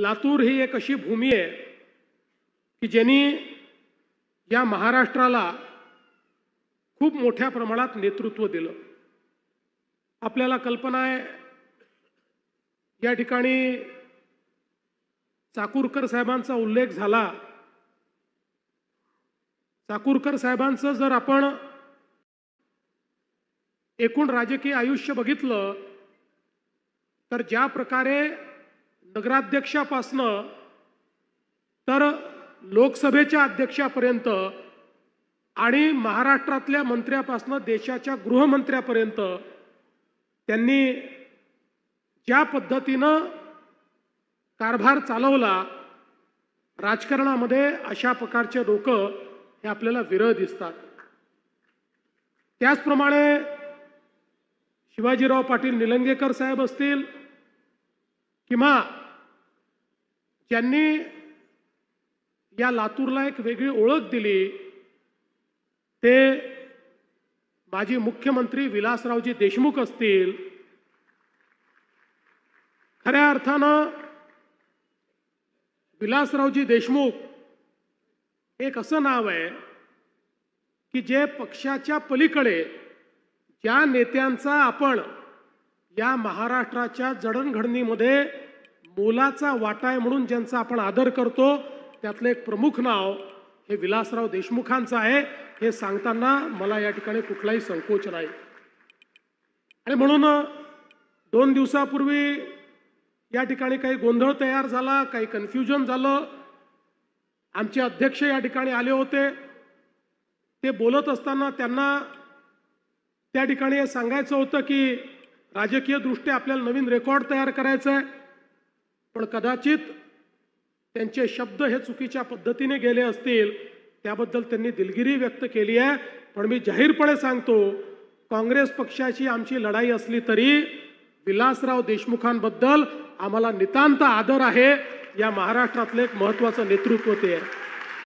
लातूर ही एक अशी भूमी आहे की ज्यांनी या महाराष्ट्राला खूप मोठ्या प्रमाणात नेतृत्व दिलं। आपल्याला कल्पना आहे या ठिकाणी चाकूरकर साहेबांचा उल्लेख झाला। चाकूरकर साहेबांचं जर आपण एकूण राजकीय आयुष्य बघितलं तर ज्या प्रकारे नगराध्यक्षापासनं तर लोकसभेच्या अध्यक्षापर्यंत आणि महाराष्ट्रातल्या मंत्र्यापासनं देशाच्या गृहमंत्र्यापर्यंत त्यांनी ज्या पद्धतीनं कारभार चालवला, राजकारणामध्ये अशा प्रकारचे लोक हे आपल्याला विरळ दिसतात। त्याचप्रमाणे शिवाजीराव पाटील निलंगेकर साहेब असतील किंवा ज्यांनी या लातूरला एक वेगळी ओळख दिली ते माजी मुख्यमंत्री विलासरावजी देशमुख असतील। खऱ्या अर्थानं विलासरावजी देशमुख एक असं नाव आहे की जे पक्षाच्या पलीकडे ज्या नेत्यांचा आपण या महाराष्ट्राच्या जडणघडणीमध्ये मोलाचा वाटा आहे म्हणून ज्यांचा आपण आदर करतो त्यातलं एक प्रमुख नाव हे विलासराव देशमुखांचं आहे। हे सांगताना मला या ठिकाणी कुठलाही संकोच नाही। आणि म्हणून 2 दिवसापूर्वी या ठिकाणी काही गोंधळ तयार झाला, काही कन्फ्युजन झालं। आमचे अध्यक्ष या ठिकाणी आले होते, ते बोलत असताना त्यांना त्या ठिकाणी हे सांगायचं होतं की राजकीय दृष्ट्या आपल्याला नवीन रेकॉर्ड तयार करायचा आहे, पण कदाचित त्यांचे शब्द हे चुकीच्या पद्धतीने गेले असतील, त्याबद्दल त्यांनी दिलगिरी व्यक्त केली आहे। पण मी जाहीरपणे सांगतो, काँग्रेस पक्षाची आमची लढाई असली तरी विलासराव देशमुखांबद्दल आम्हाला नितांत आदर आहे। या महाराष्ट्रातलं एक महत्त्वाचं नेतृत्व ते आहे।